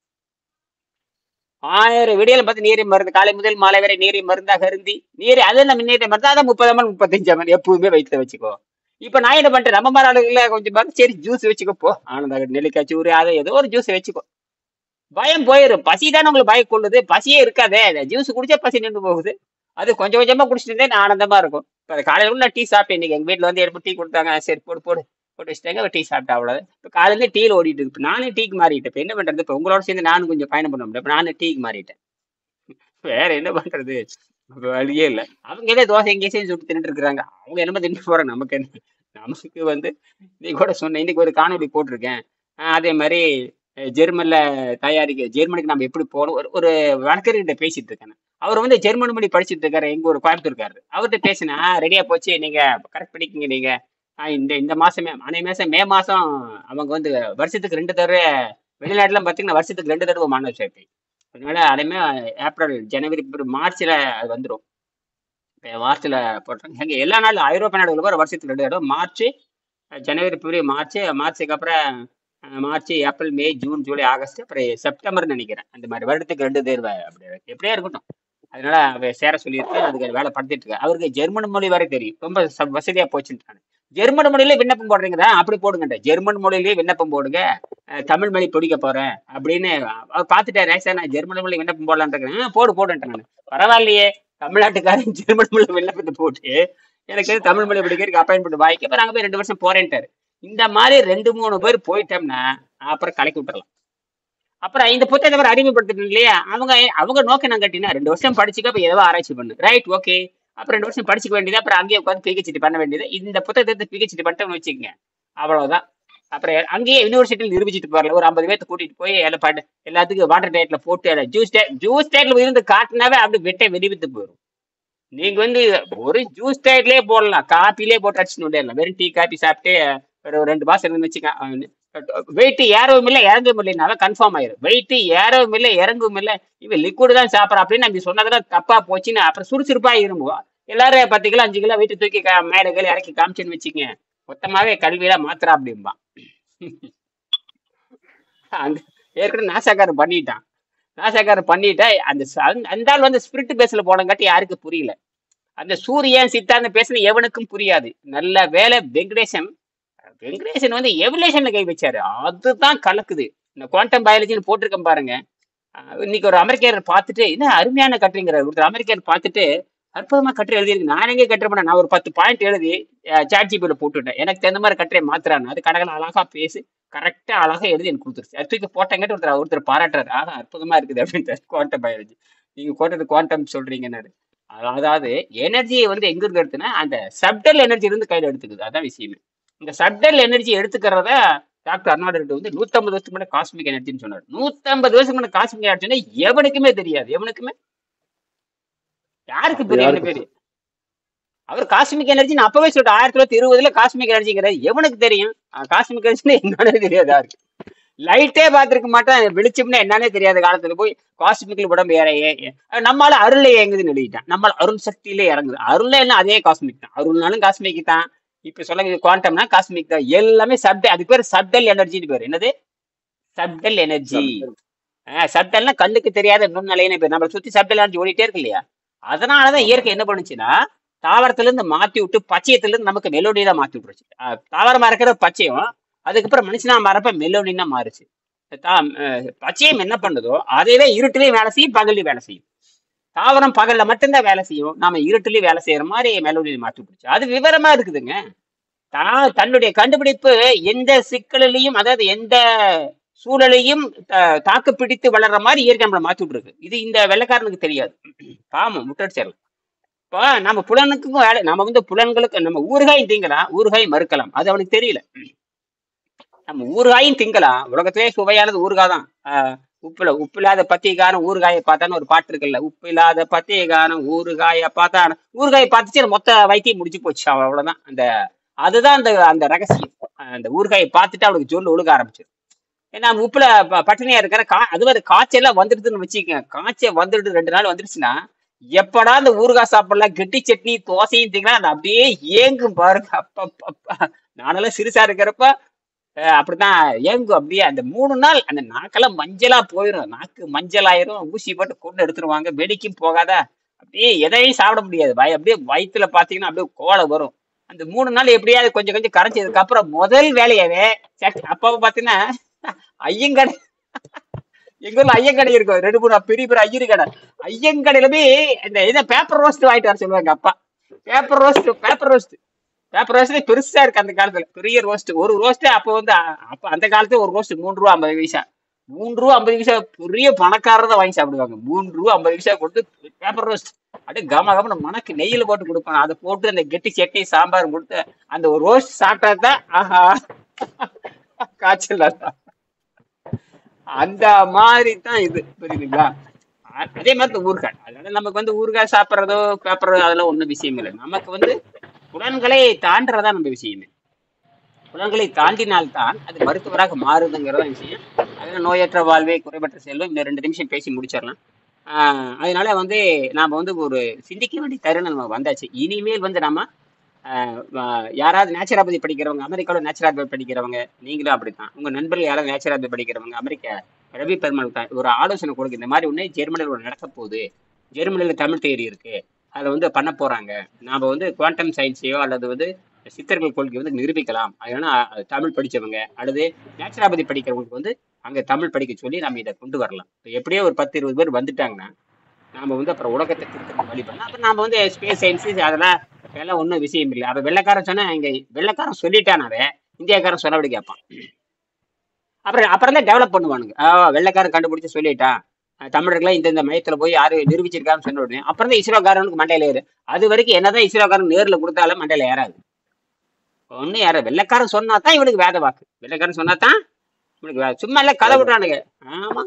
1000 வீடியோல பார்த்து நீரை மருந்து, காலை முதல் மாலை வரை நீரை மருந்தாக அருந்தி நீரை. அது நம்ம நீரை மருந்து, அதை 30 ml 35 ml எப்பவுமே வயிற்றுல வச்சுக்கோ. இப்ப நான் என்ன பண்றேன், நம்ம மாதிரி ஆளுகளை கொஞ்சம் பார்த்து சரி ஜூஸ் வச்சுக்கோ போ, ஆனந்த நெல்லிக்காய் சூறு, அதை ஏதோ ஒரு ஜூஸ் வச்சுக்கோ. பயம் போயிடும். பசி தானே உங்களுக்கு பயம் கொள்ளுது. பசியே இருக்காதே. ஜூஸ் குடிச்சா பசி நின்று போகுது. அது கொஞ்சமா குடிச்சிட்டு இருந்தே நான் ஆனந்தமா இருக்கும். இப்ப காலையில டீ சாப்பிட்டேன். இன்னைக்கு எங்க வீட்டுல வந்து எடுப்பு டீ கொடுத்தாங்க. சரி போடு போட்டு வச்சுட்டாங்க. ஒரு டீ சாப்பிட்டா அவ்வளோ. இப்போ காலையில டீயில் ஓடிட்டு இருக்கு. இப்போ நானே டீக்கு மாறிட்டேன். இப்போ என்ன பண்றது? இப்போ உங்களோட சேர்ந்து நானும் கொஞ்சம் பயணம் பண்ண முடியும். இப்போ நானும் டீக்கு மாறிட்டேன். வேற என்ன பண்றது? இப்ப வழியே இல்லை. அவங்க ஏதோ தோசை எங்கேயும் சுட்டு தின்னுட்டு இருக்கிறாங்க. அவங்க என்னமோ தின்னுட்டு போறாங்க. நமக்கு என்ன? நமக்கு வந்து நீ கூட சொன்ன இன்னைக்கு ஒரு காணொலி போட்டிருக்கேன். அதே மாதிரி ஜெர்மன்ல ஜெர்மனுக்கு நம்ம எப்படி போகணும் ஒரு ஒரு வழக்கறிஞர்கிட்ட பேசிட்டு இருக்கேன். அவர் வந்து ஜெர்மன் மொழி படிச்சுட்டு இருக்காரு. எங்க ஒரு கோயம்புத்தூர்காரு. அவர்கிட்ட பேசினா ரெடியா போச்சு. நீங்க கரெக்ட் பண்ணிக்கங்க. நீங்க இந்த இந்த மாசமே அனை மாசம் மே மாசம் அவங்க வந்து வருஷத்துக்கு 2 தடவை வெளிநாட்டுல பாத்தீங்கன்னா வருஷத்துக்கு 2 தடவை மாணவர் சேர்க்கை. அதனால அதேமே ஏப்ரல் ஜனவரி மார்ச்ல அது வந்துடும். மார்ச்ல போட்டாங்க. எங்க எல்லா நாளும் ஐரோப்பிய நாடுகள் கூட வருஷத்துக்கு 2 தடவை மார்ச் ஜனவரி பிப்ரவரி மார்ச்சுக்கு அப்புறம் March April May June July August அப்புறம் செப்டம்பர்னு நினைக்கிறேன். அந்த மாதிரி வருடத்துக்கு 2 தேர்வு அப்படி எப்படியே இருக்கட்டும். அதனால அவ சேர சொல்லியிருக்கேன். அதுக்கு வேலை படுத்திட்டு இருக்கேன். அவருக்கு ஜெர்மன் மொழி வரை தெரியும். ரொம்ப வசதியா போச்சுட்டாங்க. ஜெர்மன் மொழியிலே விண்ணப்பம் போடுறீங்களா? அப்படி போடுங்க. ஜெர்மன் மொழியிலேயே விண்ணப்பம் போடுங்க. தமிழ் மொழி பிடிக்க போறேன் அப்படின்னு அவர் பார்த்துட்டாரு. சார் நான் ஜெர்மன் மொழி விண்ணப்பம் போடலான் இருக்கேன். போடுன்ட்டேன் நான். பரவாயில்லையே, தமிழ்நாட்டுக்காரன் ஜெர்மன் மொழி விண்ணப்பத்தை போட்டு எனக்கு தமிழ் மொழி பிடிக்கிறதுக்கு அப்பாயின்மெண்ட் வாங்கிக்க. அப்புறம் அங்கே போய் 2 வருஷம் போறேன்ட்டாரு. இந்த மாதிரி 2-3 பேர் போயிட்டோம்னா அப்புறம் கலக்கி விட்டுறலாம். அப்புறம் இந்த புத்தகத்தை அவர் அறிமுகப்படுத்திட்டு இல்லையா, அவங்க நோக்கம் நான் கட்டினா 2 வருஷம் படிச்சுக்க, அப்ப ஏதோ ஆராய்ச்சி பண்ணு. Right, okay. அப்புறம் 2 வருஷம் படிச்சுக்க வேண்டியது. அப்புறம் அங்கேயே உட்காந்து பிஹெச்டி பண்ண வேண்டியது. இந்த புத்தகத்தை பிஹெச்டி பண்ணிட்டோம்னு வச்சுக்கோங்க, அவ்வளவுதான். அப்புறம் அங்கேயே யூனிவர்சிட்டியில் நிரூபிச்சுட்டு போறல. ஒரு 50 பேர்த்து கூட்டிட்டு போய் எல்லாத்துக்கும் வாட்டர் டேட்ல போட்டு ஜூஸ் டேட்ல இருந்து காட்டினாவே அப்படி வெட்டை வெடிவித்து போயிடும். நீங்க வந்து ஒரு ஜூஸ் டேட்லயே போடலாம், காப்பிலே போட்டு அடிச்சுட்டு விடலாம். வெறும் டீ காப்பி சாப்பிட்டு ஒரு 2 மாசம் இருந்து வச்சுக்க, வெயிட் ஏறவும் இல்லை இறங்கவும் இல்லைனாலும் கன்ஃபார்ம் ஆயிரும். வெயிட் ஏறவும் இல்லை இறங்கவும் இல்லை, இவன் லிக்விட் தான் சாப்பிட்ற அப்படின்னு நம்ம சொன்னதெல்லாம் தப்பா போச்சுன்னு அப்புறம் சுறுசுறுப்பா இருமுவோம். எல்லாரும் 10 கிலோ 5 கிலோ வெயிட் தூக்கி மேலே கீழே இறக்கி காமிச்சுன்னு வச்சுக்கங்க, மொத்தமாவே கல்வியெல்லாம் மாத்திரா அப்படிம்பான். அந்த ஏற்கனவே நாசாக்காரன் பண்ணிட்டா அந்த ஆள் வந்து ஸ்பிரிட் பேஸ்ல போனங்காட்டி யாருக்கு புரியல. அந்த சூரியன் சித்தாந்த பேசுன எவனுக்கும் புரியாது. நல்ல வேலை வெங்கடேசன் வந்து எவல்யூஷன்ல கை வச்சாரு. அதுதான் கலக்குது. இந்த குவாண்டம் பயாலஜின்னு போட்டிருக்கேன் பாருங்க. இன்னைக்கு ஒரு அமெரிக்கர் பார்த்துட்டு என்ன அருமையான கட்டுரைங்கிறார். ஒருத்தர் அமெரிக்கர் பார்த்துட்டு அற்புதமா கட்டுரை எழுதியிருக்கு. நான் எங்கே கட்டுரை பண்ண, நான் ஒரு 10 பாயிண்ட் எழுதி சாட்ஜிபில போட்டுவிட்டேன். எனக்கு தகுந்த மாதிரி கட்டுரை மாத்துறான்னு அது கடகல அழகா பேசி கரெக்டா அழகா எழுதி எனக்கு கொடுத்துருச்சு. அது தூக்கி போட்டங்காட்டி ஒருத்தர் பாராட்டுறாரு. அற்புதமா இருக்குது அப்படின்ட்டு. குவாண்டம் பயாலஜி நீங்க போட்டது குவாண்டம் சொல்றீங்கன்னு. அதாவது எனர்ஜியை வந்து எங்க இருந்து எடுத்துனா அந்த சப்டல் எனர்ஜி இருந்து கையில எடுத்துக்குது. அதான் விஷயமே. இந்த சப்டல் எனர்ஜி எடுத்துக்கிறத டாக்டர் அர்னால்டு வந்து 150 வருஷத்துக்கு முன்னாடி காஸ்மிக் எனர்ஜின்னு சொன்னார். 150 வருஷத்துக்கு முன்னாடி காஸ்மிக் எனர்ஜினா எவனுக்குமே தெரியாது. யாருக்கு தெரியும் பேரு? அவர் காஸ்மிக் எனர்ஜி நான் அப்பவே சொல்லிட்டேன். 1920 காஸ்மிக் எனர்ஜிங்கிறது எவனுக்கு தெரியும்? காஸ்மிக் எனர்ஜினா என்னன்னே தெரியாது யாருக்கு. லைட்டே பார்த்துருக்க மாட்டேன். வெளிச்சம்னா என்னன்னே தெரியாத காலத்துல போய் காஸ்மிக்ல உடம்பு நம்மளால அருளை இயங்குதுன்னு எழுதிட்டான். நம்மளால அருள் சக்தியிலே இறங்குது. அருள் என்ன அதே காஸ்மிக் தான். அருள்னாலும் காஸ்மிக் தான். இப்ப சொல்ல குவாண்டம்னா காஸ்மிக் தான். எல்லாமே சப்டல். அதுக்கு பேர் சப்டல் எனர்ஜின்னு பேர். என்னது? Subtle energy. சப்டல்னா கண்ணுக்கு தெரியாத நுண்ணலைன்னு பேர். நம்மளை சுத்தி சப்டல் எனர்ஜி ஓடிட்டே இருக்கு இல்லையா? அதனாலதான் இயற்கை என்ன பண்ணுச்சுன்னா தாவரத்துல இருந்து மாத்தி விட்டு பச்சையத்துல இருந்து நமக்கு மெலோடியா மாத்தி விட்டுருச்சு. தாவரமா இருக்கிற பச்சையும் அதுக்கப்புறம் மனுஷனா மாறப்ப மெலோடினா மாறுச்சு. பச்சையம் என்ன பண்ணுதோ அதையே இருட்டுலயும் வேலை செய்யும், பகல்லையும் வேலை செய்யும். தாவரம் பகல்ல மட்டும்தான் வேலை செய்யும், நாம இருட்டுலயும் வேலை செய்யற மாதிரி மெலோடியை மாற்றி பிடிச்சு. அது விவரமா இருக்குதுங்க. தன்னுடைய கண்டுபிடிப்பு எந்த சிக்கலையும், அதாவது எந்த சூழலையும் தாக்கு பிடித்து வளர்ற மாதிரி இயற்கை நம்மளை மாற்றி விட்டுருக்கு. இது இந்த வெள்ளைக்காரனுக்கு தெரியாது. பாவம் முட்டடிச்சிடலாம். இப்போ நம்ம புலனுக்கும் வேலை, நம்ம வந்து புலன்களுக்கு நம்ம ஊறுகாயும் திங்கலாம், ஊறுகாயும் மறுக்கலாம். அது அவனுக்கு தெரியல. நம்ம ஊறுகாயும் திங்கலாம். உலகத்திலே சுவையானது ஊறுகாய் தான். உப்பில்லாத பத்தியகாரம் ஊறுகாயை பார்த்தான்னு ஒரு பாட்டு இருக்குல்ல. உப்பில்லாத பத்தியகாரம் ஊறுகாயை பார்த்தான ஊறுகாயை பார்த்துச்சு மொத்த வைத்தியம் முடிச்சு போச்சு. அவ்வளவுதான். அதுதான் அந்த ரகசியம். அந்த ஊறுகாயை பார்த்துட்டு அவளுக்கு ஜொல்லு ஒழுக ஆரம்பிச்சிடும். ஏன்னா உப்புல பட்டினியா இருக்கிற அது மாதிரி காய்ச்சல்லாம் வந்துடுதுன்னு வச்சுக்கோங்க. காய்ச்சல் வந்துட்டு 2 நாள் வந்துருச்சுன்னா எப்படா அந்த ஊறுகாய் சாப்பிடலாம், கெட்டி சட்னி தோசையும் திங்கன்னா அது அப்படியே ஏங்கும் பாருங்க. அப்பா நானெல்லாம் சிறுசா இருக்கிறப்ப அப்படித்தான் ஏங்கும். அப்படியே அந்த 3 நாள் அந்த நாக்கெல்லாம் மஞ்சளா போயிடும். நாக்கு மஞ்சள் ஆயிரும். ஊசி போட்டு கொண்டு எடுத்துருவாங்க. வெடிக்கும் போகாத. அப்படியே எதையும் சாப்பிட முடியாது. அப்படியே வயிற்றுல பாத்தீங்கன்னா அப்படியே கோலை வரும். அந்த 3 நாள் எப்படியாவது கொஞ்சம் கொஞ்சம் கரைச்சதுக்கு அப்புறம் முதல் வேலையாவே அப்ப பாத்தீங்கன்னா ஐயங்கடை, எங்க ஊர்ல ஐயங்கடை இருக்கும். 2-3 பெரிய பெரிய ஐயரு கடை. ஐயங்கடையில போய் இந்த பேப்பர் ரோஸ்ட் வாங்கிட்டு வர சொல்லுவாங்க அப்பா. பேப்பர் ரோஸ்ட் பேப்பர் ரோஸ்ட் பெருசா இருக்கு அந்த காலத்துல, பெரிய ரோஸ்ட். ஒரு ரோஸ்ட் அப்போ வந்து அப்ப அந்த காலத்துல ஒரு ரோஸ்ட் ₹3.50. ₹3.50 பெரிய பணக்காரர் தான் வாங்கி சாப்பிடுவாங்க. ₹3.50 கொடுத்து பேப்பர் ரோஸ்ட் அப்படியே கம கமன்னு மணக்கு நெய்யில போட்டு கொடுப்பாங்க. அதை போட்டு அந்த கெட்டி சட்னி சாம்பார் கொடுத்து அந்த ஒரு ரோஸ்ட் சாப்பிட்டா தான் ஆஹா காய்ச்சல் தான். அந்த மாதிரி தான் இது, புரியுதுங்களா? அதே மாதிரி இந்த ஊறுகாய். அதனால நமக்கு வந்து ஊறுகாய் சாப்பிட்றதோ பேப்பர் அதெல்லாம் ஒன்றும் விஷயம் இல்லை. நமக்கு வந்து புலன்களை தாண்டறதா நம்ம விஷயமே. புலன்களை தாண்டினால்தான் அது மருத்துவராக மாறுதுங்கிறதா விஷயம். அதனால நோயற்ற வாழ்வே குறைபற்ற செல்வம். இந்த 2 நிமிஷம் பேசி முடிச்சிடலாம். அதனால வந்து நாம வந்து ஒரு சிந்திக்க வேண்டிய தருணம் நம்ம வந்தாச்சு. இனிமேல் வந்து நம்ம யாராவது நேச்சுரோபதி படிக்கிறவங்க, அமெரிக்காவில் நேச்சுரோபதி படிக்கிறவங்க, நீங்களும் அப்படித்தான், உங்க நண்பர்கள் யாராவது நேச்சுரோபதி படிக்கிறவங்க, அமெரிக்கா ரவி பெருமாள் ஒரு ஆலோசனை கொடுங்க. இந்த மாதிரி ஒண்ணு ஜெர்மனியில் ஒன்று நடக்க போகுது, ஜெர்மனியில் தமிழ் தேரி இருக்கு, அதை வந்து பண்ண போறாங்க, நாம வந்து குவாண்டம் சயின்ஸையோ அல்லது வந்து சித்தர்கள் கொள்கை வந்து நிரூபிக்கலாம். அதனால தமிழ் படிச்சவங்க அல்லது நேச்சுரோபதி படிக்கிறவங்களுக்கு வந்து அங்க தமிழ் படிக்க சொல்லி நம்ம இதை கொண்டு வரலாம். எப்படியோ ஒரு 10-20 பேர் வந்துட்டாங்கன்னா நாம வந்து அப்புறம் உலகத்தை திருத்த வழி பண்ணலாம். அப்புறம் நாம வந்து ஸ்பேஸ் சயின்ஸ் அதெல்லாம் எல்லாம் ஒன்றும் விஷயம் இல்லை. அப்ப வெள்ளைக்காரன் சொன்னா இங்க வெள்ளைக்காரன் சொல்லிட்டானாவே இந்தியாக்காரன் சொன்னபடி கேட்பான். அப்புறம் தான் டெவலப் பண்ணுவானுங்க. வெள்ளைக்காரன் கண்டுபிடிச்சு சொல்லிட்டான், தமிழர்கள்லாம் இந்த மையத்துல போய் யாரு நிரூபிச்சிருக்கான்னு சொன்ன உடனே அப்புறம் தான் இஸ்ரோக்காரனுக்கு மண்டையில ஏறு. அது வரைக்கும் என்னதான் இஸ்ரோக்காரன் நேர்ல கொடுத்தாலும் மண்டையில ஏறாது. ஒண்ணு யார வெள்ளைக்காரன் சொன்னா தான் இவனுக்கு வேத வாக்கு. வெள்ளைக்காரன் சொன்னா தான் இவனுக்கு சும்மா எல்லாம் கதை விடுறானுங்க. ஆமா,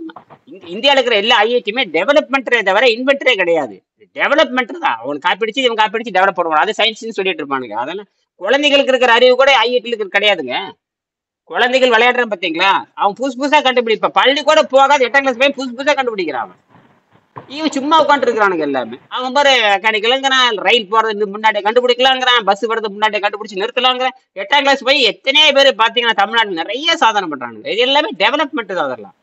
இந்தியாவில் இருக்கிற எல்லா ஐஐடியுமே டெவலப்மெண்ட்டே தவிர இன்வென்டரே கிடையாது. டெவலப்மெண்ட் தான். அவன் காப்பிடிச்சு இவன் காப்பிடிச்சு டெவலப் பண்ணுவான். அது சயின்ஸ்னு சொல்லிட்டு இருப்பானுங்க. அதெல்லாம் குழந்தைகளுக்கு இருக்கிற அறிவு கூட ஐஐடியில் கிடையாதுங்க. குழந்தைகள் விளையாடுறான் பாத்தீங்களா, அவன் புதுசா கண்டுபிடிப்பான். பள்ளி கூட போகாது 8ஆம் கிளாஸ் போய் புதுசா கண்டுபிடிக்கிறான். இவன் சும்மா உட்காந்து இருக்கிறானுங்க எல்லாமே. அவன் பாரு மெக்கானிக்கலுங்கிறான், ரயில் போறது முன்னாடியே கண்டுபிடிக்கலாங்கிறான், பஸ் வரது முன்னாடியே கண்டுபிடிச்சு நிறுத்தலாங்கிறான். 8ஆம் கிளாஸ் போய் எத்தனையோ பேர் பாத்தீங்கன்னா தமிழ்நாட்டில் நிறைய சாதனை பண்றாங்க. இது எல்லாமே டெவலப்மெண்ட் தான். அதெல்லாம்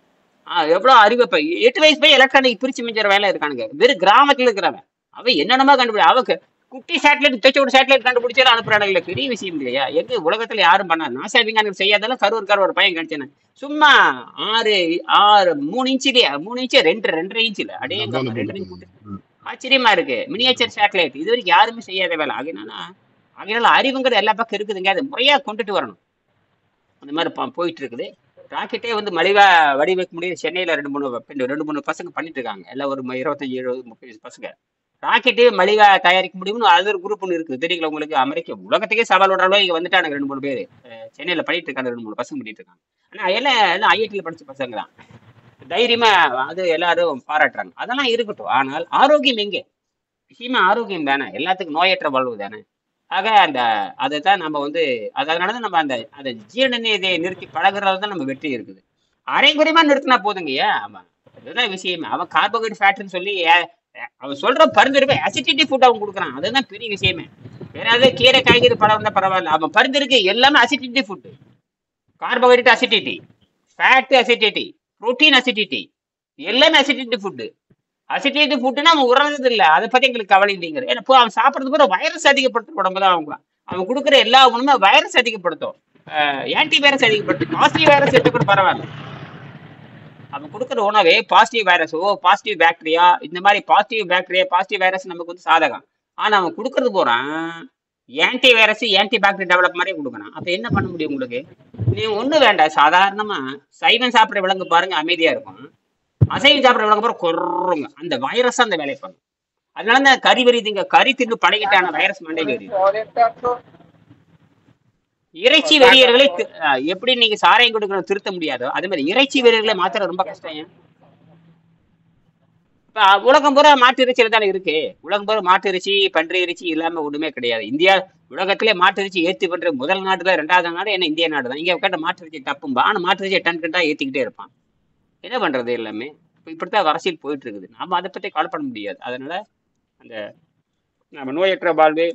எவ்வளவு அறிவு. 8 வயசு போய் எலக்ட்ரானிக் பிரிச்சு மிஞ்சற வேலை இருக்கானுங்க. வெறும் கிராமத்துல இருக்கிறவன் அவன் என்னென்னமா கண்டுபிடி, அவக்கு குட்டி சேட்டலைட் தச்சு ஒரு சேட்டலைட் கண்டுபிடிச்சாலும் அனுப்புறானுங்களே, பெரிய விஷயம் இல்லையா? எங்க உலகத்துல யாரும் பண்ணாது. நாசா விஞ்ஞானிகள் செய்யாதெல்லாம் கரூர் ஒரு பையன் கிடைச்சேன்னு சும்மா 3 இன்ச்சிலேயே 3 இன்ச்சு 2.5 இன்ச்சுல அடே 2 இன்ச்சு. ஆச்சரியமா இருக்கு. மினியேச்சர் சேட்டலைட் இது வரைக்கும் யாருமே செய்யாத வேலை. அதனால அறிவுங்கிறது எல்லா பக்கம் இருக்குதுங்க. அது முறையா கொண்டுட்டு வரணும். அந்த மாதிரி போயிட்டு இருக்குது. ராக்கெட்டே வந்து மலிவா வடிவமைக்க முடியுது. சென்னையில 2-3 பசங்க பண்ணிட்டு இருக்காங்க. எல்லாம் ஒரு 25-30 பசங்க. ராக்கெட்டே மலிவா தயாரிக்க முடியும்னு அது ஒரு குரூப் ஒன்று இருக்குது, தெரியுங்களா உங்களுக்கு? அமெரிக்கா உலகத்துக்கே சவால் விடுற அளவு இங்க வந்துட்டானுங்க 2-3 பேர். சென்னையில பண்ணிட்டு இருக்காங்க, 2-3 பசங்க பண்ணிட்டு இருக்காங்க. ஆனா எல்லாம் ஐஐடியில் படிச்ச பசங்க தான். தைரியமா அது எல்லாரும் பாராட்டுறாங்க. அதெல்லாம் இருக்கட்டும். ஆனால் ஆரோக்கியம் எங்கே? விஷயமா ஆரோக்கியம் தானே. எல்லாத்துக்கும் நோயற்ற வாழ்வு தானே. ஆக அதைத்தான் நம்ம வந்து அதனாலதான் நம்ம அந்த ஜீரண நிலையை நிறுத்தி பழகுறதுல தான் நம்ம வெற்றி இருக்குது. அரைகுறைமா நிறுத்தினா போதுங்கய்யா. அவன் அதுதான் விஷயமே. அவன் கார்போஹைட்ரேட் ஃபேட்னு சொல்லி அவன் சொல்ற பரிந்துரைப்பை அசிடிட்டி ஃபுட் அவன் கொடுக்குறான். அதுதான் பெரிய விஷயமே. வேற ஏதாவது கீரை காய்கறி பழம் இருந்தா பரவாயில்ல, அவன் பரிந்துரைக்கு எல்லாமே acidity food. Carbohydrate acidity, fat acidity, protein acidity, எல்லாமே அசிடிட்டி ஃபுட்டு. அசிடிட்டி ஃபுட்டுன்னா அவன் உறறது இல்லை, அதை பத்தி எங்களுக்கு கவலை இல்லைங்கிற. ஏன்னா அவன் சாப்பிட்றது கூட வைரஸ் அதிகப்படுத்துற உடம்பு தான். அவன் கொடுக்குற எல்லா உணவுமே வைரஸ் அதிகப்படுத்தும், ஆன்டி வைரஸ் அதிகப்படுத்தும். பாசிட்டிவ் வைரஸ் எடுத்து கூட பரவாயில்ல. அவன் கொடுக்குற உணவே பாசிட்டிவ் வைரஸ், பாசிட்டிவ் பாக்டீரியா, இந்த மாதிரி பாசிட்டிவ் வைரஸ் நமக்கு வந்து சாதகம். ஆனா அவன் கொடுக்கறது போறான் anti virus anti bacteria develop மாதிரியே கொடுக்கணும். அப்ப என்ன பண்ண முடியும் உங்களுக்கு? நீ ஒண்ணு வேண்டாம். சாதாரணமா சைவம் சாப்பிட்ற விலங்கு பாருங்க அமைதியா இருக்கும், அசைவம் சாப்பிட்ற விலங்கு பாருங்க கொர்றங்க. அந்த வைரஸ் அந்த வேலையை பண்ணும். அதனால தான் கறி தின்னு பழகிட்டான வைரஸ் மண்டையில் ஏறி. இறைச்சி வெறியர்களை எப்படி நீங்க சாராயம் கொடுக்கணும் திருத்த முடியாதோ அதே மாதிரி இறைச்சி வெறியர்களை மாத்திர ரொம்ப கஷ்டம். இப்ப உலகம் பூரா மாட்டு இறைச்சியில தானே இருக்கு. உலகம் பூரா மாட்டு இறைச்சி பன்றி இறைச்சி இல்லாம ஒண்ணுமே கிடையாது. இந்தியா உலகத்திலே மாட்டு இறைச்சி ஏற்றி பண்ற முதல் நாடு தான், 2வது நாடு என்ன இந்திய நாடு தான். இங்க கேட்ட மாட்டு இறைச்சி தப்பும்பா. ஆனா மாட்டு இறைச்சியை டன் ஏத்திக்கிட்டே இருப்பான். என்ன பண்றது? எல்லாமே இப்படித்தான் அரசியல் போயிட்டு இருக்குது. நாம அதை பத்தி கவலைப்பட முடியாது. அதனால நம்ம நோயற்ற வாழ்வு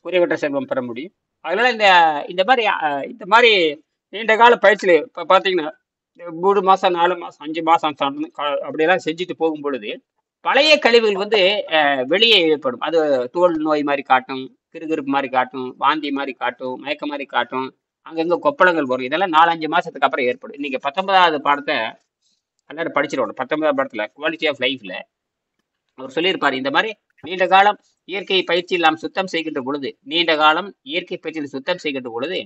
குறைவற்ற செல்வம் பெற முடியும். அதனால இந்த மாதிரி நீண்ட கால பயிற்சியில் இப்போ பார்த்தீங்கன்னா 3 மாசம் 4 மாசம் 5 மாசம் அப்படியெல்லாம் செஞ்சுட்டு போகும் பொழுது பழைய கழிவுகள் வந்து வெளியே ஏற்படும். அது தோல் நோய் மாதிரி காட்டும், கிருகிருப்பு மாதிரி காட்டும், வாந்தி மாதிரி காட்டும், மயக்க மாதிரி காட்டும், அங்கங்க கொப்பளங்கள் வரும். இதெல்லாம் 4-5 மாசத்துக்கு அப்புறம் ஏற்படும். இன்னைக்கு 19வது பாடத்தை எல்லாரும் படிச்சிருவோம். 19வது பாடத்துல குவாலிட்டி ஆஃப் லைஃப்ல அவர் சொல்லியிருப்பாரு, இந்த மாதிரி நீண்ட காலம் இயற்கை பயிற்சியில் நாம் சுத்தம் செய்கின்ற பொழுது, நீண்ட காலம் இயற்கை பயிற்சியில் சுத்தம் செய்கின்ற பொழுது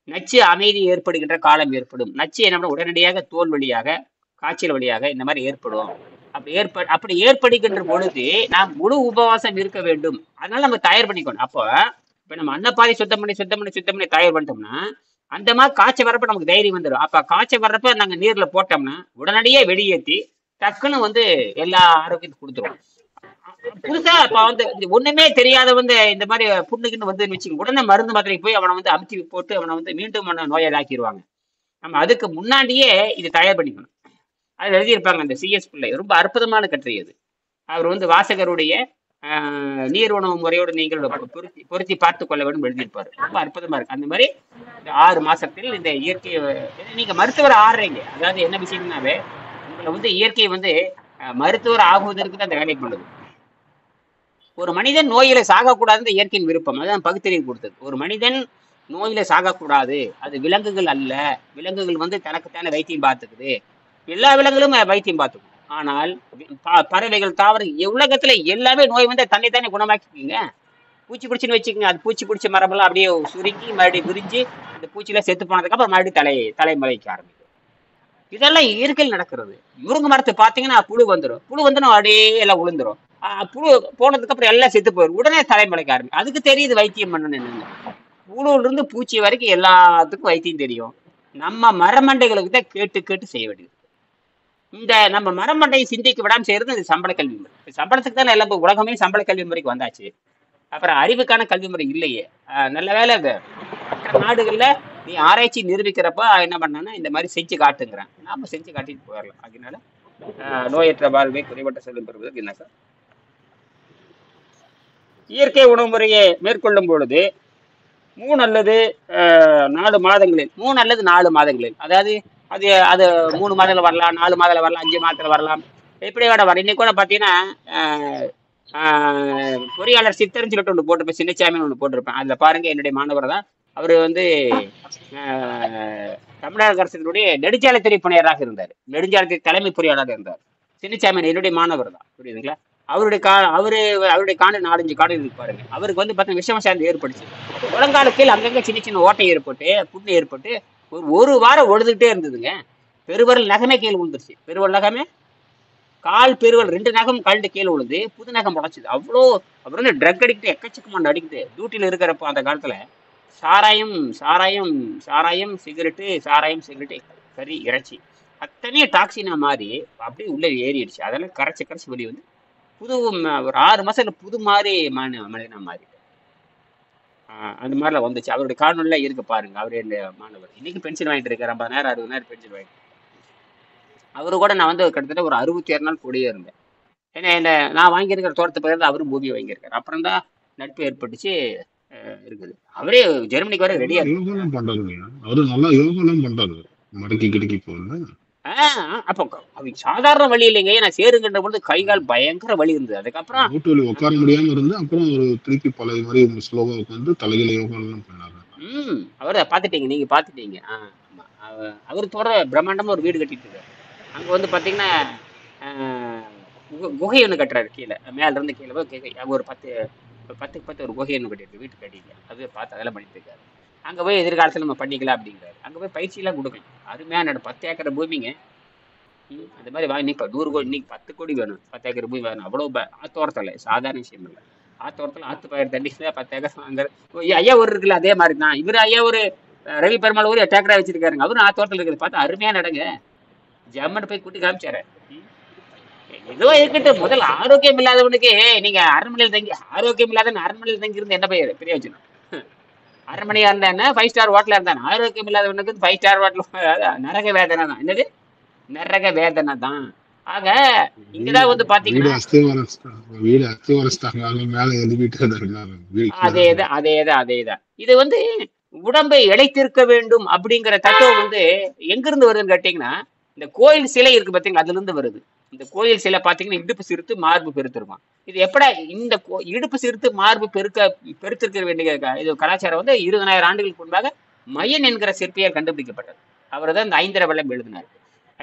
நச்சு அமைதி ஏற்படுகின்ற காலம் ஏற்படும். நச்சு என்ன உடனடியாக தோல் வழியாக, காய்ச்சல் வழியாக இந்த மாதிரி ஏற்படும். அப்படி ஏற்படுகின்ற பொழுது நாம் முழு உபவாசம் இருக்க வேண்டும். அதனால நம்ம தயார் பண்ணிக்கணும். அப்போ இப்ப நம்ம அன்னப்பாதை சுத்தம் பண்ணி தயார் பண்ணிட்டோம்னா அந்த மாதிரி காய்ச்சல் வர்றப்ப நமக்கு தைரியம் வந்துடும். அப்ப காய்ச்சல் வர்றப்ப நாங்க நீர்ல போட்டோம்னா உடனடியே வெளியேற்றி டக்குன்னு எல்லா ஆரோக்கியத்தையும் கொடுத்துரும். புதுசா இப்ப ஒண்ணுமே தெரியாத இந்த மாதிரி புண்ணுக்குன்னு வச்சுக்கோங்க, உடனே மருந்து மாத்திரை போய் அவனை அமுத்தி போட்டு அவனை மீண்டும் நோயாளி ஆக்கிடுவாங்க. நம்ம அதுக்கு முன்னாடியே இது தயார் பண்ணிக்கணும். அது எழுதியிருப்பாங்க அந்த சிஎஸ் பிள்ளை, ரொம்ப அற்புதமான கட்டுரை அது. அவர் வாசகருடைய நீர் உணவு முறையோடு நீங்கள் பொருத்தி பார்த்து கொள்ள வேண்டும் எழுதியிருப்பாரு. ரொம்ப அற்புதமா இருக்கு. அந்த மாதிரி இந்த 6 மாசத்தில் இந்த இயற்கை நீங்க மருத்துவர் ஆடுறீங்க. அதாவது என்ன விஷயம்னாவே உங்களை இயற்கை மருத்துவர் ஆகுவதற்கு தான் அந்த வேலை பண்ணுது. ஒரு மனிதன் நோயில சாகக்கூடாதுன்னு இயற்கையின் விருப்பம். அதான் பகுத்தறிவு கொடுத்தது. ஒரு மனிதன் நோயில சாகக்கூடாது, அது விலங்குகள் அல்ல. விலங்குகள் தனக்குத்தானே வைத்தியம் பார்த்துக்குது. எல்லா விலங்குகளும் வைத்தியம் பார்த்துக்கும். ஆனால் பறவைகள், தாவரங்கள், உலகத்துல எல்லாமே நோய் தன்னைத்தானே குணமாக்கிக்குங்க. பூச்சி பிடிச்சின்னு வச்சுக்கோங்க, அது பூச்சி பிடிச்ச மரமெல்லாம் அப்படியே சுருக்கி மறுபடியும் விரிஞ்சு அந்த பூச்சியில செத்து போனதுக்கு அப்புறம் மறுபடியும் தலைமுறைக்க ஆரம்பிக்கும். இதெல்லாம் இயற்கையில் நடக்கிறது. முருங்கை மரத்தை பார்த்தீங்கன்னா புழு வந்துடும் அப்படியே எல்லாம் உளுந்துரும். புழு போனதுக்கு அப்புறம் எல்லாம் செத்து போயிடும். உடனே தலைமுறைக்க ஆரம்பிக்கும். அதுக்கு தெரியுது வைத்தியம் பண்ணணும் என்னன்னு. புழுல இருந்து பூச்சி வரைக்கும் எல்லாத்துக்கும் வைத்தியம் தெரியும். நம்ம மரமண்டைகளுக்கு தான் கேட்டு செய்ய வேண்டியது. இந்த நம்ம மரமண்டையை சிந்திக்க விடாம செய்யறது இந்த சம்பள கல்வி முறை. சம்பளத்துக்கு தான் எல்லாம் உலகமே சம்பள கல்வி முறைக்கு வந்தாச்சு. அப்புறம் அறிவுக்கான கல்வி முறை இல்லையே. நல்ல வேலை மற்ற நாடுகள்ல நீ ஆராய்ச்சி நிரூபிக்கிறப்ப என்ன பண்ணான்னா இந்த மாதிரி செஞ்சு காட்டுங்கிறேன். நாம செஞ்சு காட்டிட்டு போயிடலாம். அதனால நோயற்ற வாழ்வை குறைவற்ற செல்வம் பெறுவதற்கு என்ன சார், இயற்கை உணவு முறையை மேற்கொள்ளும் பொழுது 3 அல்லது 4 மாதங்களில் 3 அல்லது 4 மாதங்களில், அதாவது அது 3 மாதத்துல வரலாம், 4 மாதத்துல வரலாம், 5 மாதத்துல வரலாம், எப்படி வேட வர. இன்னைக்கு கூட பாத்தீங்கன்னா பொறியாளர் சித்தர்னு சொல்லிட்டு ஒன்று போட்டிருப்பேன், சின்னச்சாமின்னு ஒன்று போட்டிருப்பேன். அதுல பாருங்க என்னுடைய மாணவர் தான். அவரு தமிழக அரசினுடைய நெடுஞ்சாலைத்துறை பணியாளராக இருந்தார். நெடுஞ்சாலைத்துறை தலைமை பொறியாளராக இருந்தார். சின்னச்சாமி என்னுடைய மாணவர் தான், புரியுதுங்களா. அவருடைய காடு 4-5 காடு இருக்கு பாருங்க. அவருக்கு பார்த்தீங்கன்னா விஷம சார்ந்து ஏற்படுச்சு. முழங்கால கீழ் அங்கங்க சின்ன ஓட்டை ஏற்பட்டு புண்ணு ஏற்பட்டு ஒரு வாரம் ஒழுதுகிட்டே இருந்ததுங்க. பெருவரல் நகமே கீழே விழுந்துருச்சு. பெருவரல் நகமே, கால் பெருவல் 2 நகம் கழண்டு கீழே விழுந்து புது நகம் உடைச்சுது. அவ்வளோ அவர் ட்ரக் அடிக்கிட்டு எக்கச்சக்கமான அடிக்கிட்டு டியூட்டியில் இருக்கிறப்போ அந்த காலத்துல சாராயம் சிகரெட்டு கறி இறைச்சி அத்தனையும் டாக்ஸினா மாதிரி அப்படியே உள்ள ஏறிடுச்சு. அதெல்லாம் கரைச்சி வெளியே புது ஒரு 6 மாசத்துல புது மாதிரி மனிதனா மாறி அந்த மாதிரிலாம் வந்துச்சு. அவருடைய காணொலியில இருக்கு பாருங்க. அவரு என் மாணவர் இன்னைக்கு பென்ஷன் வாங்கிட்டு இருக்காரு. 50,000 பென்ஷன் வாங்கிட்டு. அவரு கூட நான் கிட்டத்தட்ட ஒரு 66 நாள் கூடயே இருந்தேன். ஏன்னா நான் வாங்கியிருக்கிற தோட்டத்தை பகிர்ந்து அவரும் பூமியை வாங்கியிருக்காரு. அப்புறம் தான் நட்பு ஏற்பட்டுச்சு இருக்குது. அவரே ஜெர்மனிக்கு வர ரெடியா
இருக்கு.
அப்போ அவங்க சாதாரண வழி இல்லைங்க. நான் சேருங்கின்ற பொழுது கைகால் பயங்கர வலி இருந்தது. அதுக்கப்புறம்
உட்கார முடியாம இருந்து அப்புறம் ஒரு திருப்பி பழைய மாதிரி ஸ்லோவா உட்காந்து தலைகளை யோகா எல்லாம் பண்ணாரு.
அவரை பாத்துட்டீங்க, நீங்க பாத்துட்டீங்க. அவரு தோற பிரம்மாண்டமா ஒரு வீடு கட்டிட்டு இருக்காரு. அங்க பாத்தீங்கன்னா குகை ஒண்ணு கட்டுறாரு. கீழே மேல இருந்து கீழே போய் ஒரு 10 ஒரு குகை ஒண்ணு கட்டிருக்கு, வீட்டு கட்டிட்டு அது பார்த்து அதெல்லாம் பண்ணிட்டு இருக்காரு. அங்க போய் எதிர்காலத்துல நம்ம பண்ணிக்கலாம் அப்படிங்கிறாரு. அங்க போய் பயிற்சி எல்லாம் கொடுக்கலாம். அருமையா 10 ஏக்கர் பூமிங்க. அந்த மாதிரி இன்னைக்கு 100 கோடி, இன்னைக்கு 10 கோடி வேணும். 10 ஏக்கர் பூமி வேணும். அவ்வளவு ஆத்தோரத்துல சாதாரண விஷயம் இல்லை. ஆத்தோரத்துல ஆத்து தண்ணி 10 ஏக்கர் வாங்குற ஐயா ஒரு இருக்குல்ல, அதே மாதிரி தான் இவரு ஐயா ஒரு ரவி பெருமாள் ஒரு டேக்கரா வச்சிருக்காருங்க. அவரும் ஆத்தோரத்துல இருக்கிறது பார்த்து அருமையா நடங்க. ஜம்மன் போய் கூட்டி காமிச்சாரு. ஏதோ இருக்கட்டும், முதல் ஆரோக்கியம் இல்லாதவனுக்கு நீங்க அரண்மனையில் தங்கி அரண்மனையில் தங்கி இருந்து என்ன பெரிய வச்சுக்கணும். அரண்மனையா இருந்தானே 5 ஸ்டார் ஹோட்டலா இருந்தானே, ஆரோக்கியம் இல்லாதவனுக்கு 5 ஸ்டார் ஹோட்டல் நரக வேதனை தான். என்னது நரக வேதனை தான். ஆக இங்கதான் பாத்தீங்கன்னா அதேதான் இது உடம்பை இழைத்திருக்க வேண்டும் அப்படிங்கிற தத்துவம் எங்கிருந்து வருதுன்னு கேட்டீங்கன்னா, இந்த கோயில் சிலை இருக்கு பாத்தீங்களா, அதுல இருந்து வருது. இந்த கோயில் சிலை பாத்தீங்கன்னா இடுப்பு சிறுத்து மார்பு பெருத்திருக்கும். இது எப்படா இந்த இடுப்பு சிறுத்து மார்பு பெருத்திருக்க வேண்டிய இது கலாச்சாரம் 20,000 ஆண்டுகளுக்கு முன்பாக மையன் என்கிற சிற்பியால் கண்டுபிடிக்கப்பட்டது. அவர் தான் இந்த 5 வெள்ளம் எழுதினார்.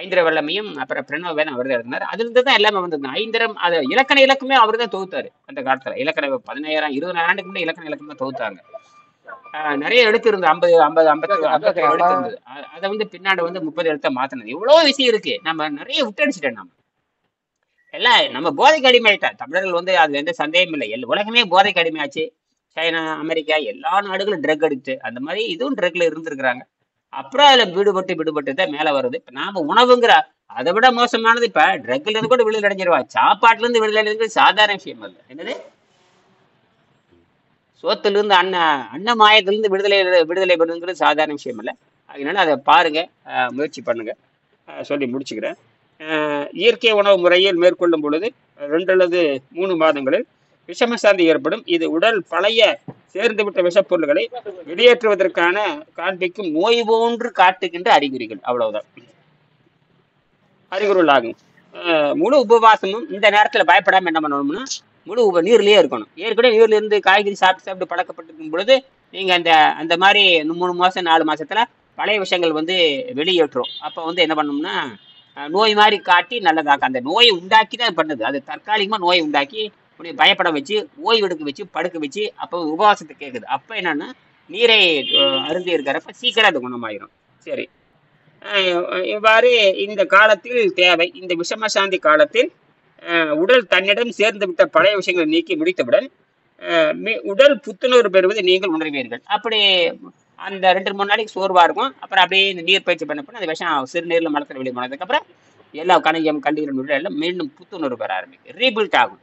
ஐந்திர வல்லமையும் அப்புறம் பிரணவ வேதம் அவர் தான் இருந்தார். அதுல இருந்து தான் எல்லாமே வந்தது. ஐந்திரம் அது இலக்கணமே அவர் தான் தொகுத்தாரு அந்த காலத்துல. இலக்கண 15,000 20 ஆண்டுக்கு முன்னாடி இலக்கணம் தான் தொகுத்தாங்க. நிறைய எழுத்து இருந்தது. 50 50 51 எழுத்து இருந்தது. அதை வந்து பின்னாடி வந்து 30 எழுத்த மாத்தினது. எவ்வளவு விஷயம் இருக்கு. நம்ம நிறைய விட்டடிச்சிட்டோம். நம்ம எல்லாம் நம்ம போதைக்கு அடிமையாயிட்டோம். தமிழர்கள் வந்து அதுல எந்த சந்தேகம் இல்லை. உலகமே போதைக்கு அடிமையாச்சு. சைனா, அமெரிக்கா எல்லா நாடுகளும் ட்ரக் அடிக்ட். அந்த மாதிரி இதுவும் ட்ரக்ல இருந்திருக்கிறாங்க. அப்புறம் அதுல விடுபட்டு தான் மேல வருது. இப்ப நாம உணவுங்கிற அதை விட மோசமானது இப்ப ட்ரக்ல இருந்து கூட விடுதலை அடைஞ்சிருவா. சாப்பாட்டுல இருந்து விடுதலை அடைஞ்சது சாதாரண விஷயம் அல்ல. என்னது, சோத்துல இருந்து அன்னமாயத்திலிருந்து விடுதலை பண்ணுங்கிறது சாதாரண விஷயம் இல்லை. அதனால அதை பாருங்க, முயற்சி பண்ணுங்க. சொல்லி முடிச்சுக்கிறேன். இயற்கை உணவு முறையில் மேற்கொள்ளும் பொழுது 2 அல்லது 3 மாதங்களில் விஷமசாந்தி ஏற்படும். இது உடல் பழைய சேர்ந்துவிட்ட விஷப்பொருள்களை வெளியேற்றுவதற்கான காண்பிக்கும் நோய் போன்று காட்டுகின்ற அறிகுறிகள். அவ்வளவுதான் அறிகுறிகள் ஆகும். முழு உபவாசமும் இந்த நேரத்துல பயப்படாம என்ன பண்ணணும்னா, முழு நீர்லயே இருக்கணும். ஏற்கனவே நீர்ல இருந்து காய்கறி சாப்பிட்டு பழக்கப்பட்டிருக்கும் பொழுது நீங்க அந்த மாதிரி 3 மாசம் 4 மாசத்துல பழைய விஷயங்கள் வந்து வெளியேற்றும். அப்ப வந்து என்ன பண்ணணும்னா, நோய் மாதிரி காட்டி நல்லதாக்க அந்த நோயை உண்டாக்கி தான் பண்ணுது. அது தற்காலிகமா நோயை உண்டாக்கி பயப்பட வச்சு, ஓய்வு எடுக்க வச்சு, படுக்க வச்சு, அப்போ உபவாசத்தை கேட்குது. அப்ப என்னன்னா, நீரை அருந்தி இருக்கிறப்ப சீக்கிரம் அது குணமாயிரும். சரி, இவ்வாறு இந்த காலத்தில் தேவை. இந்த விஷமசாந்தி காலத்தில் உடல் தன்னிடம் சேர்ந்து விட்ட பழைய விஷயங்களை நீக்கி முடித்தவுடன் உடல் புத்துணர்வு பெறுவதை நீங்கள் உணர்வீர்கள். அப்படி அந்த 2-3 நாளைக்கு சோர்வா இருக்கும். அப்புறம் அப்படியே இந்த நீர் பயிற்சி பண்ண அந்த விஷம் சிறுநீர்ல மலத்தில் வெளியே போனதுக்கு அப்புறம் எல்லா கணையம் கல்லீரல் எல்லாம் மீண்டும் புத்துணர்வு பெற ஆரம்பிக்கும். ரீபில்ட் ஆகும்.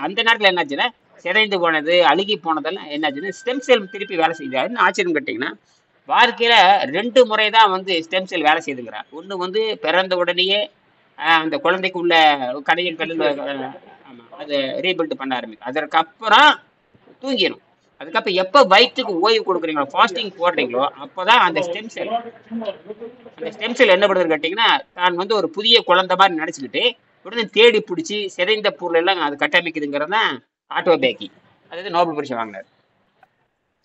அந்த நேரத்தில் என்னாச்சுன்னா, சிதைந்து போனது அழுகி போனதெல்லாம் என்னாச்சுன்னா ஸ்டெம் செல் திருப்பி வேலை செய்யுது. ஆச்சரியம் கேட்டீங்கன்னா, வாழ்க்கையில 2 முறை தான் வந்து ஸ்டெம் செல் வேலை செய்துங்கிறான். ஒண்ணு வந்து பிறந்த உடனேயே அந்த குழந்தைக்கு உள்ள கணையம் கல்லீரல் அதை ரீபில்ட் பண்ண ஆரம்பிக்கும். அதற்கப்புறம் தூங்கிடும். அதுக்கப்புறம் எப்ப வயிற்றுக்கு ஓய்வு கொடுக்குறீங்களோ, ஃபாஸ்டிங் போடுறீங்களோ, அப்பதான் அந்த ஸ்டெம் செல் என்ன பண்ணுதுன்னு கேட்டீங்கன்னா, தான் வந்து ஒரு புதிய குழந்தை மாதிரி நினைச்சுக்கிட்டு உடனே தேடி பிடிச்சி சிதைந்த பொருள் எல்லாம் அது கட்டமைக்குதுங்கிறது தான் ஆட்டோபேகி. அதாவது நோபல் பரிசு வாங்கினார்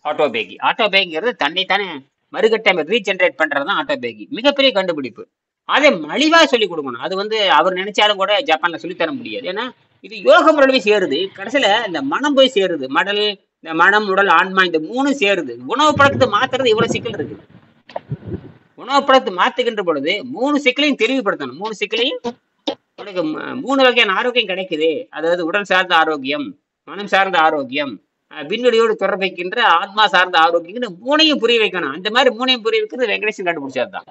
ஆட்டோபேகி. ஆட்டோபேகிங்கிறது தன்னைத்தானே மறுகட்டமை ரீஜென்ரேட் பண்றதுதான் ஆட்டோபேகி. மிகப்பெரிய கண்டுபிடிப்பு. அதை மலிவா சொல்லி கொடுக்கணும். அது வந்து அவர் நினைச்சாலும் கூட ஜப்பான்ல சொல்லித்தர முடியாது. ஏன்னா இது யோக முறையில சேருது. கடைசியில இந்த மனம் போய் சேருது. இந்த மனம், உடல், ஆன்மா இந்த 3 சேருது. உணவு பழக்கத்தை மாத்துறது இவ்வளவு சிக்கல் இருக்கு. உணவு பழக்கத்தை மாத்துகின்ற பொழுது 3 சிக்கலையும் தெளிவுபடுத்தணும். 3 சிக்கலையும் உனக்கு 3 வகையான ஆரோக்கியம் கிடைக்குது. அதாவது உடல் சார்ந்த ஆரோக்கியம், மனம் சார்ந்த ஆரோக்கியம், விண்வெளியோடு தொடர்பு வைக்கின்ற ஆத்மா சார்ந்த ஆரோக்கியம், 3ஐயும் புரிய வைக்கணும். அந்த மாதிரி 3ஐயும் புரிய வைக்கிறது வெங்கடேசன் கண்டுபிடிச்சதுதான்.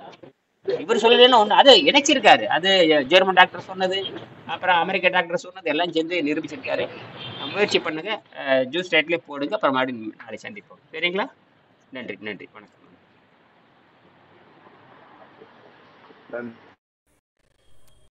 இவர் சொல்லலன்னா ஒண்ணு அது இணைச்சிருக்காரு. அது ஜெர்மன் டாக்டர் சொன்னது, அப்புறம் அமெரிக்க டாக்டர் சொன்னது எல்லாம் சேர்ந்து நிரூபிச்சிருக்காரு. முயற்சி பண்ணுங்க. ஜூஸ் டேட்லேயே போடுங்க. அப்புறம் மறுபடியும் நாளை சந்திப்போம். சரிங்களா? நன்றி, வணக்கம்.